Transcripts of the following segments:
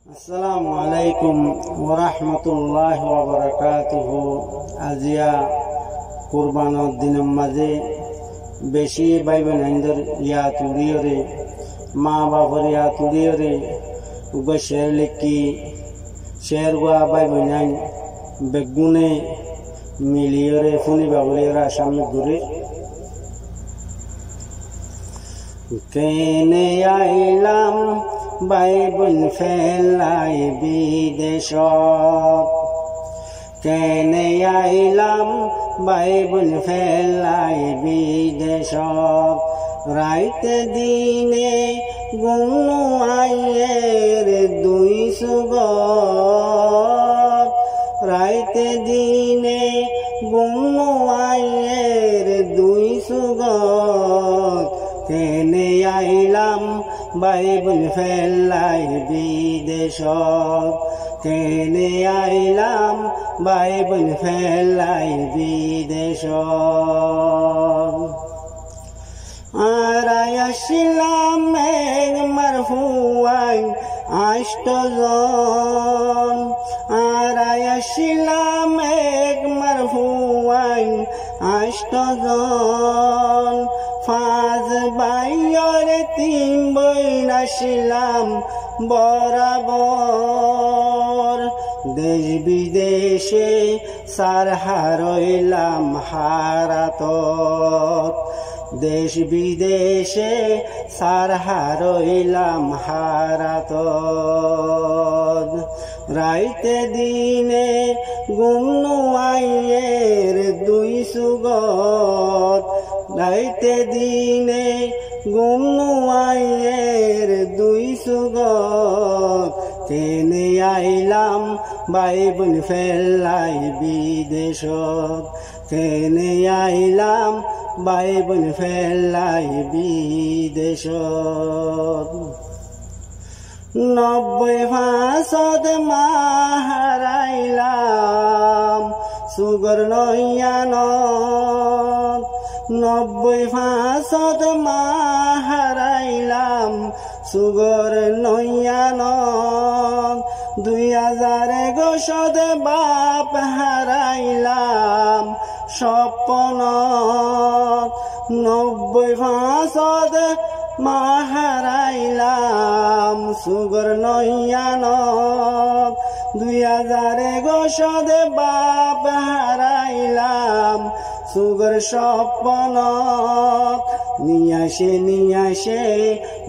আসসালামু আলাইকুম ওয়া রাহমাতুল্লাহি ওয়া বারাকাতুহু। আজিয়া কুরবানোর দিনের মাঝে বেশি ভাই বোনদের ইয়া তুলিয়রে মা বাবার ইয়া তুলিয়রে উগা শের লিখি শের গুয়া ভাই বোনাই বেগুনে মিলিয়রে ফুনি বাবুলিয়রা সামনে ঘুরে কেনে আইলাম ভাই বোন ফেলাই বিদেশত, কেনে আইলাম ভাই বোন ফেলাই বিদেশত। রাইতে দিনে গুনো আইয়ের দুই সুগত, রাইতে দিনে গুনো আইয়ের দুই সুগত। কেনে আইলাম ভাই বোন ফেলাই বিদেশত, কেনে আইলাম ভাই বোন ফেলাই বিদেশত। আর আসিলাম এক মারফুয়াই ৮ জন, আর আসিলাম এক মারফুয়াই ৮ জন। ৫ ভাইয়ের ৩ বোন আসিলাম বরাবর। দেশ বিদেশে সারহারইলাম হারাতত, দেশ বিদেশে সারহারইলাম হারাতত। রাইতে দিনে গুনো আইয়ের দুই সুগত, রাইতে দিনে গুনো আইয়ের দুই সুগত। কেনে আইলাম ভাই বোন ফেলাই বিদেশত, কেনে আইলাম ভাই বোন ফেলাই বিদেশত। ৯০ মা হারাইলাম সুগর নয়ানত, ৯০ মা হারাইলাম সুগর নয়ানত। ২০০১ বাপ হারাইলাম স্বপ্নত, ৯০ মা হারাইলাম সুগর নয়ানত। ২০০১ বাপ হারাইলাম সুগর স্বপ্নত। নিয়াসে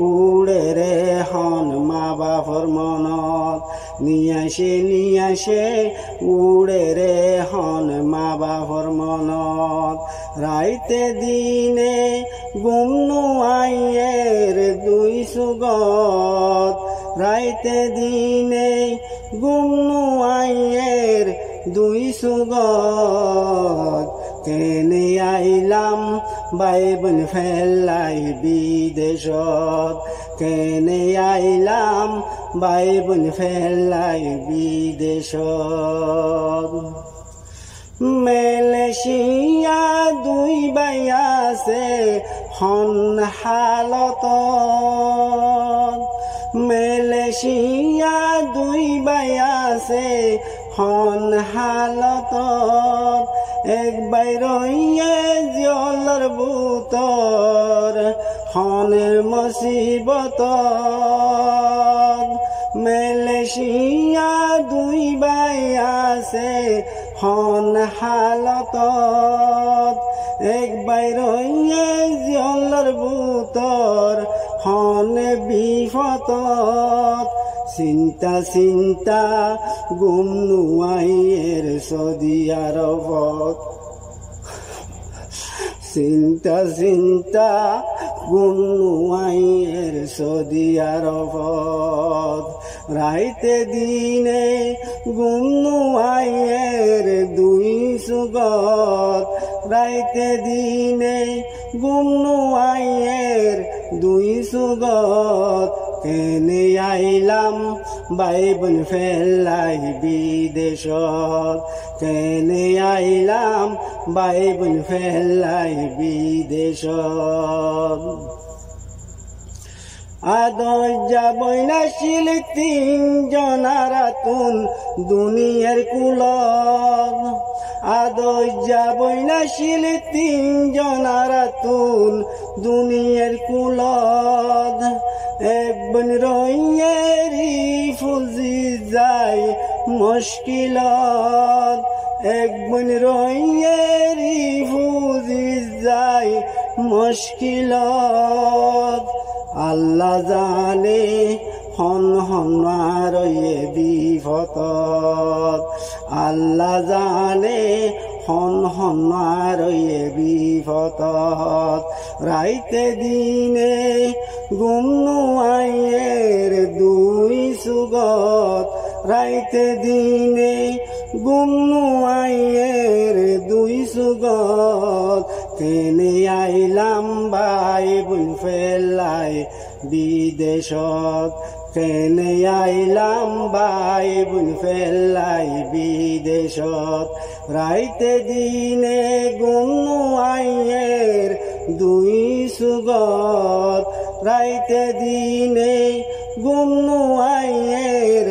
উড়ে রে হন মা বাপর মনত, নিয়াসে উড়ে রে হন মা বাপর মনত। রাইতে দিনে গুনো আইয়ের দুই সুগত, রাইতে দিনে গুনো আইয়ের দুই সুগত। কেনে আইলাম ভাই বোন ফেলাই বিদেশত, কেনে আইলাম ভাই বোন ফেলাই বিদেশত। মালয়েশিয়া ২ ভাই আছে হন হালত, মালয়েশিয়া ২ ভাই আছে হন হালত। এক ভাই রইয়ে জলর বুতর হনের মুসিবত। মালয়েশিয়া ২ ভাই আছে হন হালত, এক ভাই রইয়ে জলর বুতর হনে বিপদত। চিন্তা গুনো আইয়ের সৌদি আরবত, চিন্তা গুনো আইয়ের সৌদি আরবত। রাইতে দিনে গুনো আইয়ের দুই সুগত, রাইতে দিনে গুনো আইয়ের দুই সুগত। কেনে আইলাম ভাই বোন ফেলাই বিদেশত, কেনে আইলাম ভাই বোন ফেলাই বিদেশত। আদর্জা বৈনাশীল তিনজনারাতুন দুনিয়ার কুলত আদর্জা বৈনাশীল তিনজনারাতুন দুনিয়ার কুলত একবন রইয়েরি ফুলজি যায় মুশকিলত একবন রইয়েরি ফুলজি যায় মুশকিলত আল্লাহ জানে হন হনারয়ে বিপদত আল্লাহ জানে হন হনারয়ে বিপদত রাইতে দিনে গুমনু আইয়ের দুই সুগত রাইতে দিনে গুমনু আইয়ের দুই সুগত তেনে আইলাম বাই বুন ফেলাই বিদেশত তেনে আইলাম বাই বুন ফেলাই বিদেশত রাইতে দিনে গুমনু আইয়ের দুই সুগত রাইতে দিনে গুমনু আইয়ের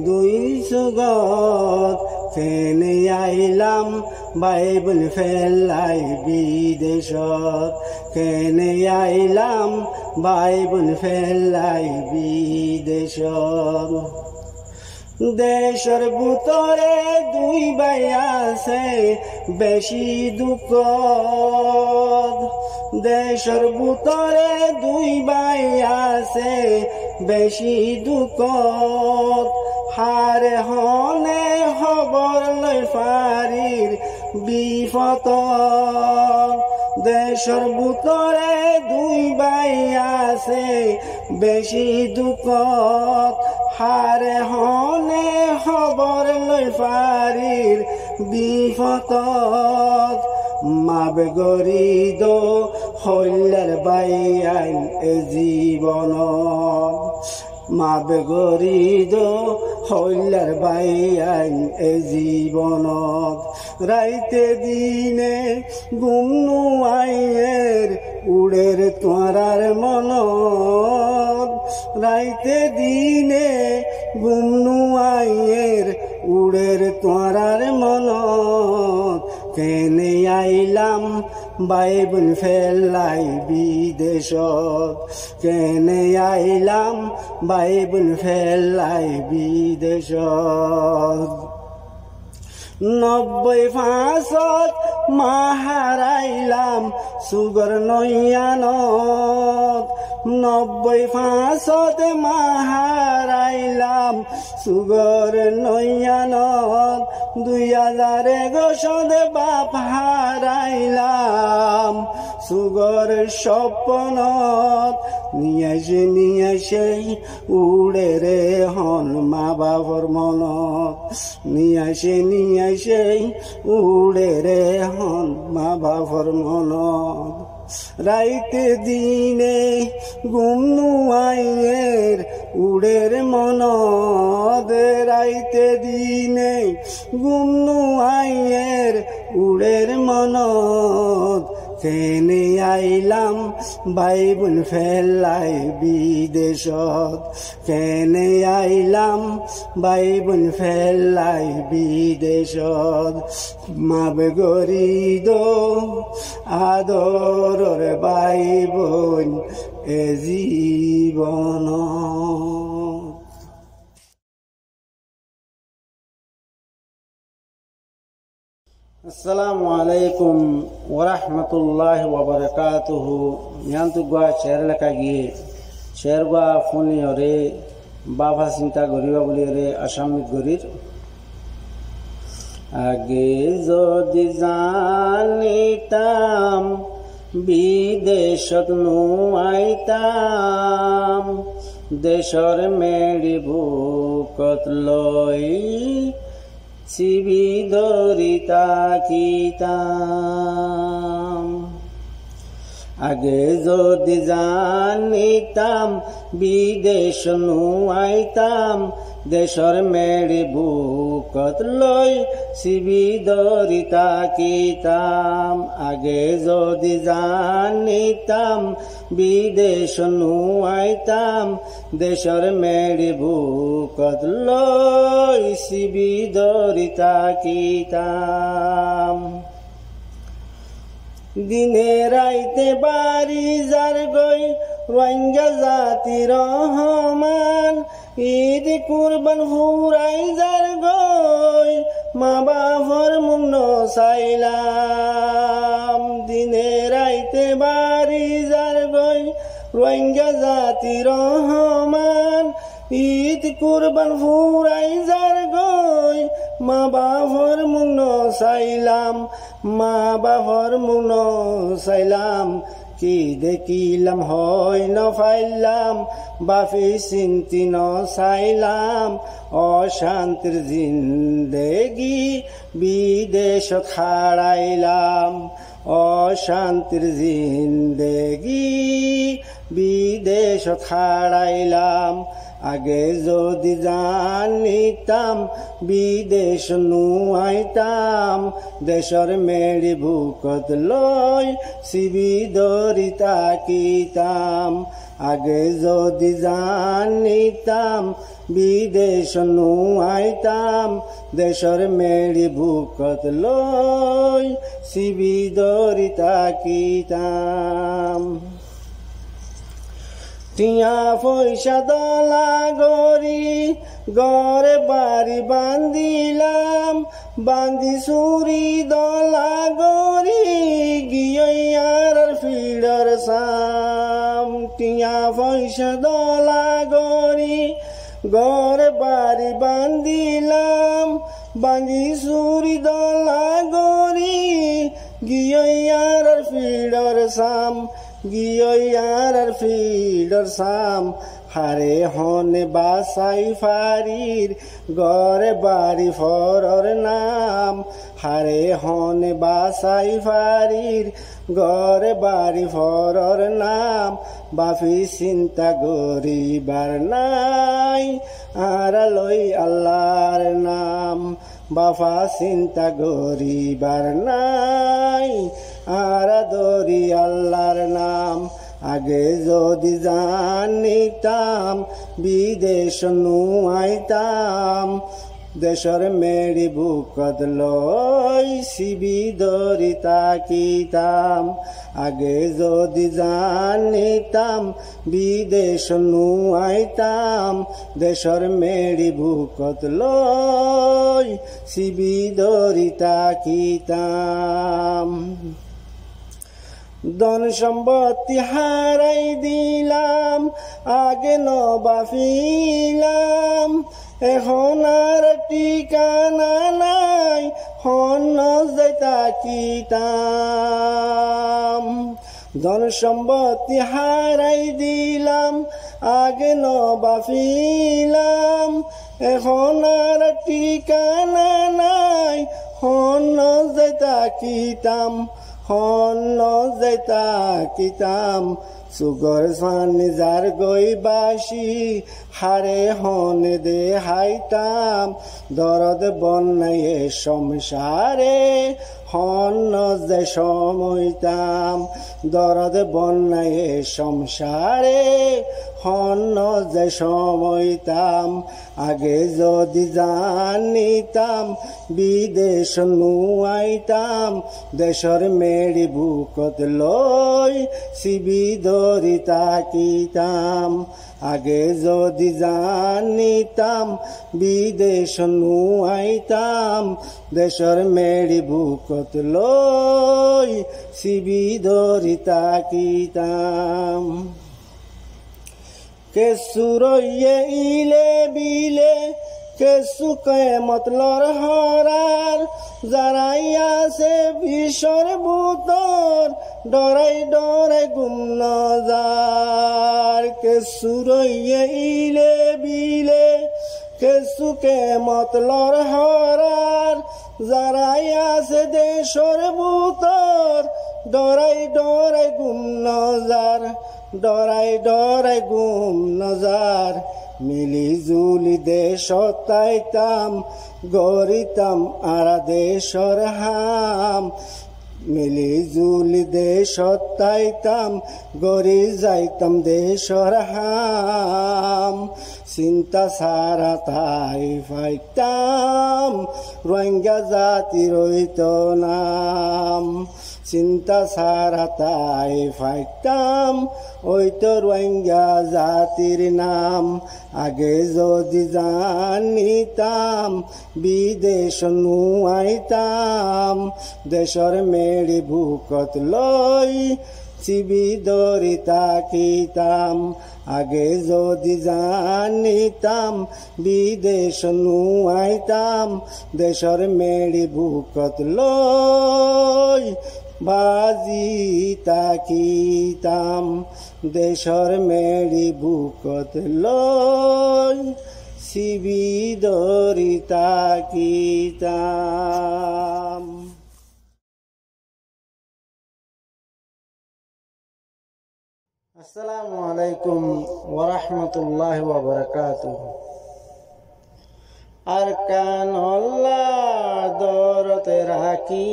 দুই সুগত তেনে আইলাম বাইবুল ফেলাই বিদেশত কেনে আইলাম বাইবুল ফেলাই বিদেশত দেশের ভিতরে দুই ভাই আছে বেশি দুঃখ দেশের ভিতরে দুই ভাই আছে বেশি দুঃখ হারে হনে খবর লই ফারির বিপদ দেশের ভিতরে দুই ভাই আছে বেশি দুঃখ হারে হনে খবর লই ফারির বিপদ মাবে গরিদ হইলার বাই আইন এ জীবন মাবে গরিদ হইলার বাই আইন এ জীবনত রাইতে দিনে গুমনু আইয়ের উড়ের তোরার মনত রাইতে দিনে গুমনু আইয়ের উড়ের তোরার মনত কেনে আইলাম বাইবুল ফেলাই বিদেশত কেনে আইলাম বাইবুল ফেলাই বিদেশত 90 মাহারাইলাম সুগর নয়ানত 90 মাহারাইলাম সুগর নয়ানত 2011 বাপ হারাইলাম সুগর স্বপ্নত নিয়ে সেই উড়ে রে হন মা বাবার মনত নিয়ে সেই উড়ে রে হন মা বাবার মনত রাইতে দিনে গুমনু আইয়ের উড়ের মনত রাইতে দিনে গুমনু আইয়ের উড়ের মনত কেনে আইলাম বাইবুল ফেলাই বিদেশত কেনে আইলাম বাইবুল ফেলাই বিদেশত মাবে গরিদ আদরর বাইবুল এ জীবন। Assalamu alaikum wa rahmatullahi wa barakatuhu. Nyantu gua share lagi share gua phone ore baba sinta goriba boli ore asamit gorir age jodi janitam bideshot nu aitam deshor meri bukot loi Sibi dorita kitam আগে যদি জানিতাম বিদেশ নুয়াইতাম দেশর মেড়ি বুকত লই শিবি ধরি তাকিতাম আগে যদি জানিতাম বিদেশ নুয়াইতাম দেশর মেড়ি বুকত লই শিবি ধরি তাকিতাম দিনে রাইতে বাড়ি যার গই রোহিঙ্গা জাতি রহমান ঈদ কুরবান ফুরাই যার গই মা বাবার মুন্ন চাইলাম দিনে রাইতে বাড়ি যার গই রোহিঙ্গা জাতি রহমান ঈদ কুরবান ফুরাই যার গই মা বাবার মুন্ন চাইলাম মা বাবার মুন্ন চাইলাম কি দেখিলাম হয় ন ফাইলাম বাফি চিন্তি ন চাইলাম অশান্তির জিন্দেগি বিদেশত হারাইলাম অশান্তির জিন্দেগি বিদেশত হারাইলাম আগে যদি জানিতাম বিদেশ নুয়াইতাম দেশর মেড়ি বুকত লই শিবি ধরি তাকিতাম আগে যদি জানিতাম বিদেশ নুয়াইতাম দেশর মেড়ি বুকত লই শিবি ধরি তাকিতাম টিয়া পয়সা দলা গরি গড়ে বাড়ি বান্দিলাম বান্দি সুরি দলা গরি গিয়ার ফিডর সাম টিয়া পয়সা দলা গরি গড়ে বাড়ি বান্দিলাম বান্দি সুরি দলা গরি গিয়ার ফিডর সাম গিয়ার ফিডর সাম হারে হনে বাসাই ফারির গড়ে বাড়ি ফরর নাম হারে হনে বাসাই ফারির গড়ে বাড়ি ফরর নাম বাফি চিন্তা গরিবার নাই আর লই আল্লাহর নাম বাফা চিন্তা গরিবার নাই আর দরি আল্লাহর নাম আগে যদি জানিতাম বিদেশ নুয়াইতাম দেশর মেড়ি বুকত লই শিবি ধরি তাকিতাম আগে যদি জানিতাম বিদেশ নুয়াইতাম দেশর মেড়ি বুকত লই শিবি ধরি তাকিতাম ধন সম্পত্তি হারাই দিলাম আগে নবাফিলাম এখন আর ঠিকানা নাই হন যাইতাকিতাম ধন সম্পত্তি হারাই দিলাম আগে নবাফিলাম এখন আর ঠিকানা নাই হন যাইতাকিতাম হন যাইতাকিতাম সুগর সানি যার গই বাসি হারে হনে দে হাইতাম দরদ বন্যায়ে সংসারে হন যে সময়তাম দরদ বন্যায়ে সংসারে হন যে সময়তাম আগে যদি জানিতাম বিদেশ নুয়াইতাম দেশর মেড়ি বুকত লই শিবি ধরি তাকিতাম আগে যদি জানিতাম বিদেশ নুয়াইতাম দেশর মেড়ি বুকত লই শিবি ধরি তাকিতাম কেসু রইয়ে ইলে বিলে কেসু কেমতলর হরার যারাই আছে বিষর ভূতর ডরাই ডরাই গুম নজার কেসু রইয়ে ইলে বিলে কেসু কেমতলর হরার যারাই আছে দেশর ভূতর ডরাই ডরাই গুম নজার, ডরাই ডরাই গুম নজার, মিলি জুলি দেশ তাইতাম, গরিতাম আরা দেশর হাম, মিলি জুলি দেশ তাইতাম, গরি যাইতাম দেশর হাম, চিন্তা সারা তাই ফাইতাম, রোহিঙ্গা জাতি রইত নাম, চিন্তা সারা তাই ফাইতাম, ওই তো রোহিঙ্গা জাতির নাম, আগে যদি জানিতাম, বিদেশ নুয়াইতাম, দেশর মেড়ি বুকত লই, চিবি দরি তাকিতাম, আগে যদি জানিতাম, বিদেশ নুয়াইতাম, দেশর মেড়ি বুকত লই, বাজি তাকিতাম, দেশর মেড়ি বুকত লই, চিবি দরি তাকিতাম। আসসালামু আলাইকুম ওয়া রাহমাতুল্লাহি ওয়া বারাকাতুহু। আরকানুল্লাহ দরতে রাখি,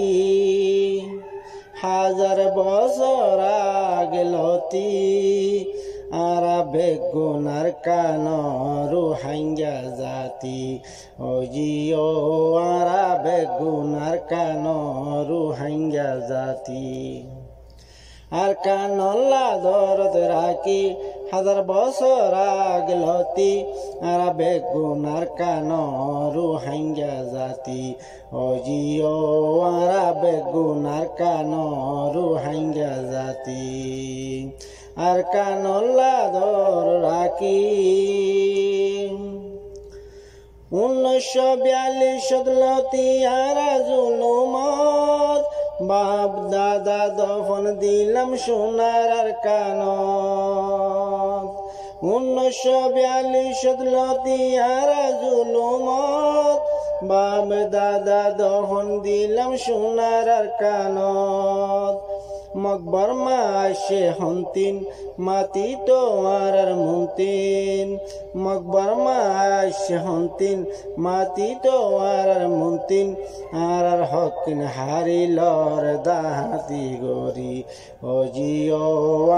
হাজার বছর আগে লতি, আরা বেগুনার কান রোহিঙ্গা জাতি, ও জিও আরা বেগুনার কান রোহিঙ্গা জাতি। আরকানুল্লাহ দরতে রাখি, হাজার বছর আগে লতি, আরা বেগুনার কান রোহিঙ্গা জাতি, ও জিও আরা বেগুনার কান রোহিঙ্গা জাতি। আরকানুল্লাহ দর রাখি, 1942 লতি আরা জুলুমত, বাপ দাদা দফন দিলাম সোনার আরকানত। 1942 লতি আরা জুলুমত, বাপ দাদা দফন দিলাম সোনার আরকানত। মকবর মাসে হন্তিন, মাতি তোমার মুন্তিন, মকবর মাসে হন্তিন, মাতি তোমার মুন্তিন, আর হকিন হারিলর দাহাতি গরি, ও জিও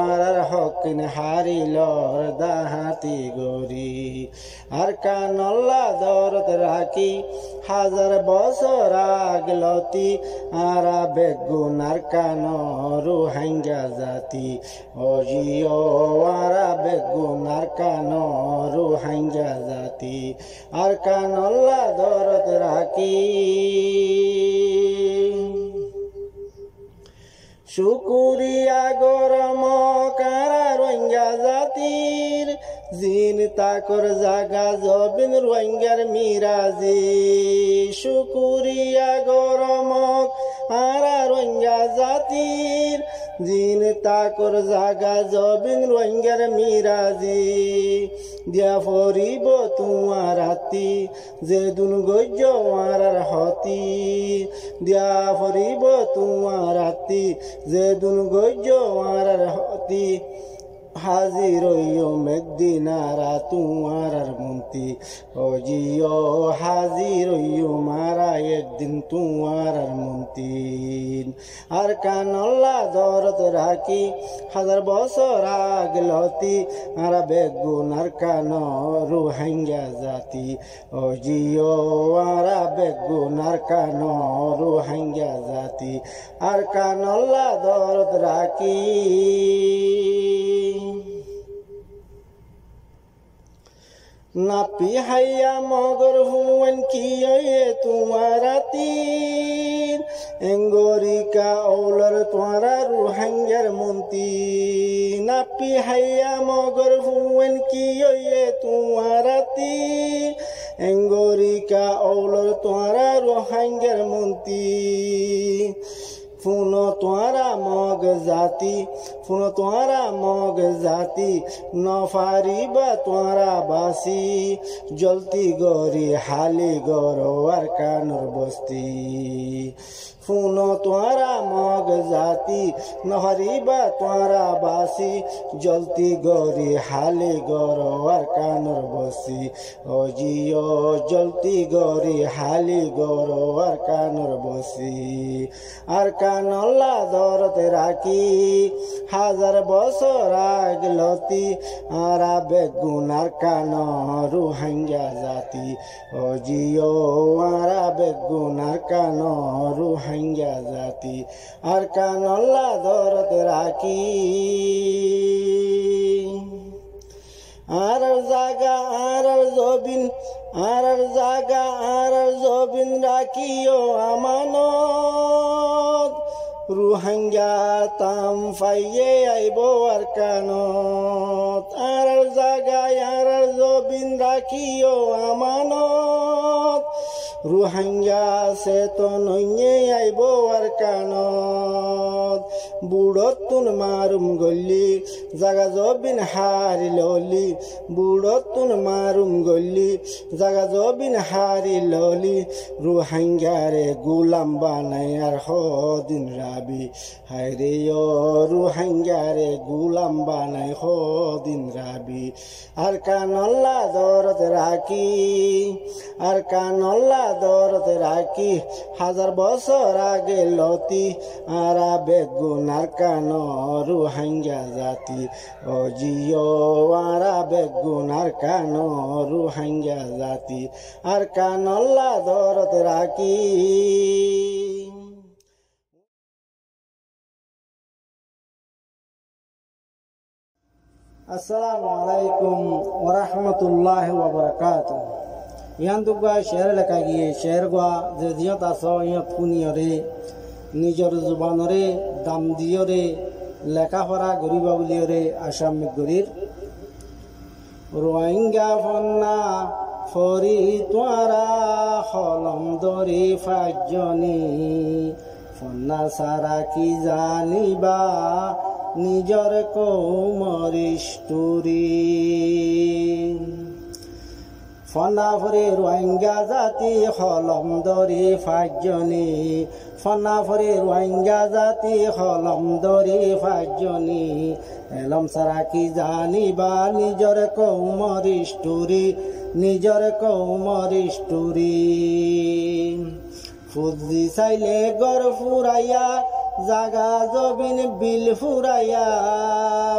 আর হকিন হারিলর দাহাতি গরি। আরকানুল্লাহ দরত রাখি, হাজার বছর আগে লতি, আরা বেগুনার কান রোহিঙ্গা জাতি, ও জিও আরা বেগুনার কান রোহিঙ্গা জাতি। আরকানুল্লাহ দরত রাখি, শুকুরিয়া গরম কারা রোহিঙ্গা জাতির, জিন তাকর জাগা জবিন রোহিঙ্গার মিরাজি। শুকুরিয়া গরম আরা রোহিঙ্গা জাতির, জিন তাকর জাগা জবিন রোহিঙ্গার মিরাজি। দিয়া ফরিব তোমার হাতি, যে দুন গজ্য আরার হতি, দিয়া ফরিব তোমার হাতি, যে দুন গজ্য আরার হতি। হাজির মেদিনারা তোমার মন্তি, ও জিও হাজির মারা একদিন তোমার মন্তিন। আরকানুল্লাহ দরত রাখি, হাজার বছর আগে লতি, আরা বেগুনার কান রোহিঙ্গা জাতি, ও জিও আরা বেগুনার কান রোহিঙ্গা জাতি। আরকানুল্লাহ দরত রাখি, নাপি হাইয়া মগর হুয়েন কি তোমার তীর, এঙ্গরিকা ওলর তোরা রোহিঙ্গার মন্তি। নাপি হাইয়া মগর হুয়েন কি তোমার তীর, এঙ্গরিকা ওলর তোরা রোহিঙ্গার মন্তি। ফুন তোরা মগ জাতি, ফুন তোরা মগ জাতি, নফারিবা তোরা বাসি, জলতি গরি হালি গর আরকানুর বস্তি। ফুনো তোরা মগ জাতি নহরিবা তোরা বাসি জলতি গরি হালি গর আর কানর বসি ও জিও জলতি গরি হালি গর আর কানর বসি আর কানল্লা দরতে রাখি হাজার বছর আগলতি আরা বেগুন আর কান রুহাঙ্গা জাতি ও জিও আরা বেগুন আর কান রুহাঙ্গা জাতি আর কানল্লা দরতে রাখি আর জাগা আর জবিন আর জাগা আর জবিন রাখিও আমানত রুহাঙ্গা তাম ফাইয়ে আইব আর কানত আর জাগায় আর জবিন রাখিও আমানত রুহাঙ্গা সে তো নইয়ে আইব আর কানত বুড়তুন মারুম গল্লি জাগা জবিন হারি ললি বুড়তুন মারুম গল্লি জাগা জবিন হারি ললি রুহাঙ্গারে গুলাম বানাই আর হদিন রাবি হায়রে রুহাঙ্গারে গুলাম বানাই হদিন রাবি আর কানল্লা দরত রাখি আর কানল্লা দরত রাখি হাজার বছর আগে লতি আরা বেগুন আর কান রুহাঙ্গা জাতি ও জিও আরা বেগুন আর কান রুহাঙ্গা জাতি আর কানল্লা দরত রাখি আসসালামু আলাইকুম ওয়া রাহমাতুল্লাহি ওয়া বারাকাতুহু ইয়ান্তুগা শের লেখা গিয়ে শের গা যে দিয়ত আস ইয়ত কুনিয়রে নিজর জুবানরে দাম দিয়রে লেখাপড়া গরিবা বুলিয়রে আসামি গরির রোহিঙ্গা ফন্না ফরি তোয়ারা হলম দরি ফাজনি ফন্না সারা কি জানিবা নিজর কৌমরিষ্টুরি ফনা ফরে রোহিঙ্গা জাতি হলম দরি ফাজনি ফনা ফরে রোহিঙ্গা জাতি হলম দরি ফাজনি এলম সারা কি জানিবা নিজর কৌমরিষ্টুরি নিজর কৌমরিষ্টুরি ফুজি চাইলে গড় ফুরাইয়া জাগা জবিন বিল ফুরাইয়া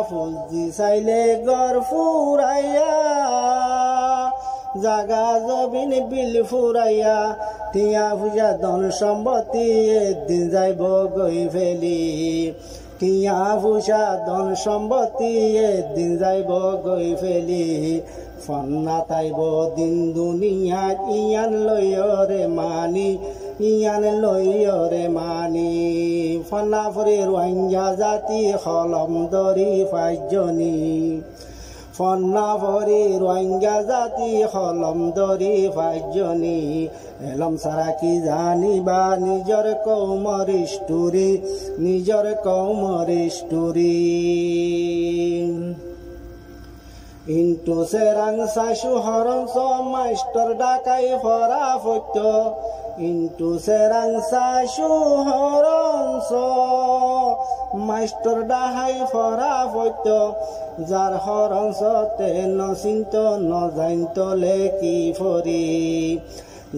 ফুজি চাইলে গড় ফুরাইয়া জাগা জবিন বিল ফুরাইয়া টিয়া পূজা ধন সম্পত্তি একদিন যাইব গই ফেলি টিয়া পূজা ধন সম্পত্তি একদিন যাইব গই ফেলি ফন্না তাইব দিন দুনিয়া ইয়ান লয়রে মানি ইয়ান লয়রে মানি ফন্না ফরে রোহিঙ্গা জাতি হলম দরি ফাজনি ফন্না ফরে রোহিঙ্গা জাতি হলম দরি ফাজনি এলম সারা কি জানিবা নিজর কৌমরিষ্টুরি নিজর কৌমরিষ্টুরি ইন্টু সেরাং শাশু হরংস মাস্টার ডাকাই ফরা ফত্য ইন্টু সেরাং শাশু হরংস মাস্টার ডাহাই ফরা ফত্য যার হরংস তে নচিন্ত নজাইন্ত লেকি ফরি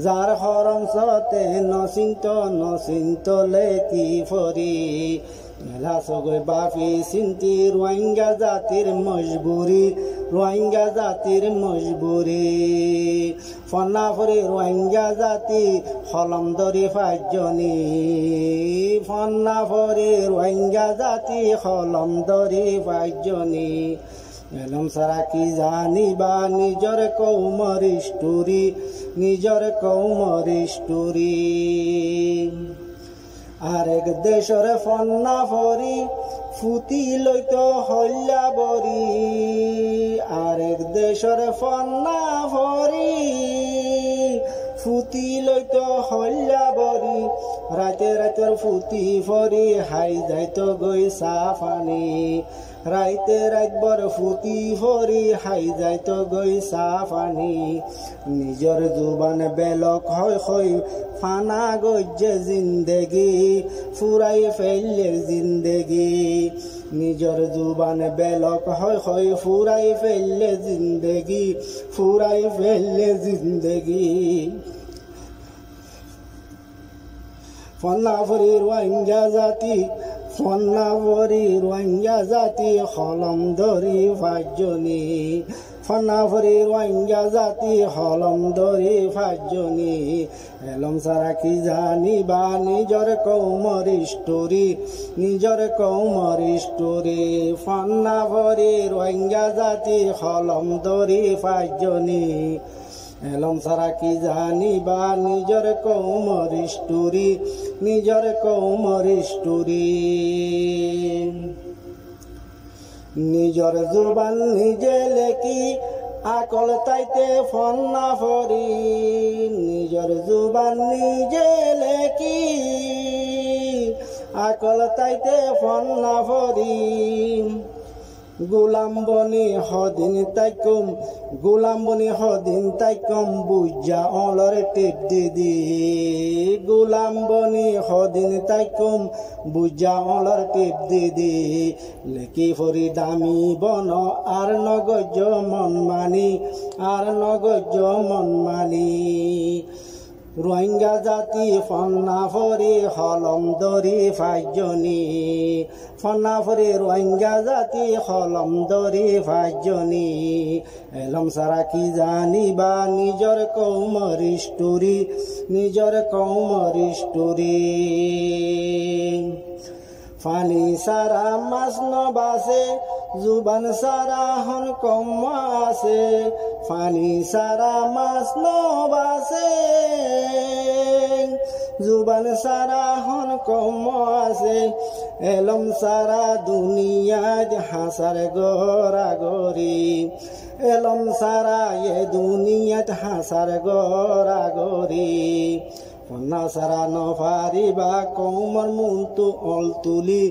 যার হরংস তে নচিন্ত লেকি ফরি মেলা সগৈ বাপি চিন্তি রোহিঙ্গা জাতির মজবুরি রোহিঙ্গা জাতির মজবুরি ফনা ফরে রোহিঙ্গা জাতি হলম দরি ফাজনি ফনা ফরে রোহিঙ্গা জাতি হলম দরি ফাজনি এলম সারা কি জানিবা নিজর কৌমরিষ্টুরি নিজর কৌমরিষ্টুরি আরেক দেশরে ফন্না ফরি ফুটি লইত হল্লা বরি আরেক দেশরে ফন্না ফরি ফুটি লইত হল্লা বরি রাতে রাতের ফুটি ফরি হাই যাইত গই সাফানি রাইতে রাতবর ফুটি ফরি হাই যাইত গই সাফানি নিজর জুবান বেলক হয় হয় ফানা গজ্জে জিন্দেগি ফুরাই ফেললে জিন্দেগি নিজর জুবান বেলক হয় হয় ফুরাই ফেললে জিন্দেগি ফুরাই ফেললে জিন্দেগি ফন্নাফরি রোহিঙ্গা জাতি ফন্নাফরি রোহিঙ্গা জাতি হলম ধরি ফাজনি ফন্নাফরি রোহিঙ্গা জাতি হলম ধরি ফাজনি এলম সারা কি জানি বা নিজর কৌমর স্টোরি নিজর কৌমর স্টোরি ফন্নাফরি রোহিঙ্গা জাতি হলম ধরি ফাজনি এলম সারা কি জানি বা নিজর কৌমর স্টোরি নিজর কৌমর স্টোরি নিজর জুবান নিজে লেখি আকল তাইতে ফন্নাফরি নিজর জুবান নিজে লেখি আকল তাইতে ফন্নাফরি গোলাম বনি হদিন তাইকুম গোলাম বনি হদিন তাইকুম বুঝা অলর টেপ দিদি গোলাম বনি হদিন তাইকুম বুঝা অলর টেপ দিদি লেকি ফরি দামি বন আর নগজ মন মানি আর নগজ মন মানি রোহিঙ্গা জাতি ফন্নাফরি হলম ধরি ফাজনি ফন্নাফরি রোহিঙ্গা জাতি হলম ধরি ফাজনি এলম সারা কি জানি বা নিজর কৌমর স্টোরি নিজর কৌমর স্টোরি ফানি সারা মাছ নবাসে জুবান সারা হন কম আছে ফানি সারা মাছ নবাসে জুবান সারা হন কম আছে এলম সারা দুনিয়াত হাসার গড়াগড়ি এলম সারা এ দুনিয়াত হাসার গড়াগড়ি ফন্না সারা নফারিবা কৌমর মুন্তু অল তুলি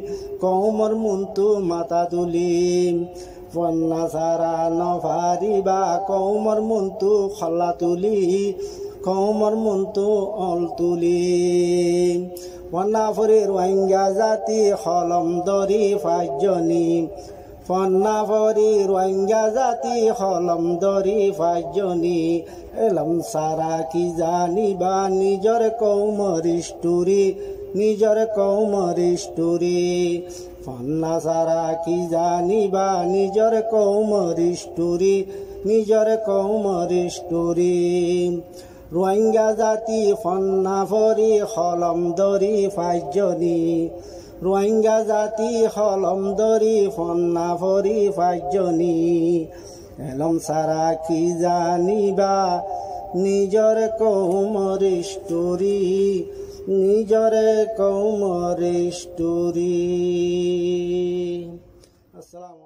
কৌমর মুন্তু মাতা তুলি ফন্না সারা নফারিবা কৌমর মুন্তু খল্লা তুলি কৌমর মুন্তু অল তুলি ফন্নাফরি রোহিঙ্গা জাতি হলম ধরি ফাজনি ফন্নাফরি রোহিঙ্গা জাতি হলম ধরি ফাজনি এলম সারা কি জানি বা নিজর কৌমর স্টোরি নিজর কৌমর স্টোরি ফন্না সারা কি জানি বা নিজর কৌমর স্টোরি নিজর কৌমর স্টোরি রোহিঙ্গা জাতি ফন্নাফরি হলম ধরি ফাজনি রোহিঙ্গা জাতি হলম ধরি ফন্নাফরি ফাজনি এলম সারা কি জানিবা নিজর কৌমর স্টোরি নিজর কৌমর স্টোরি। আসসালামু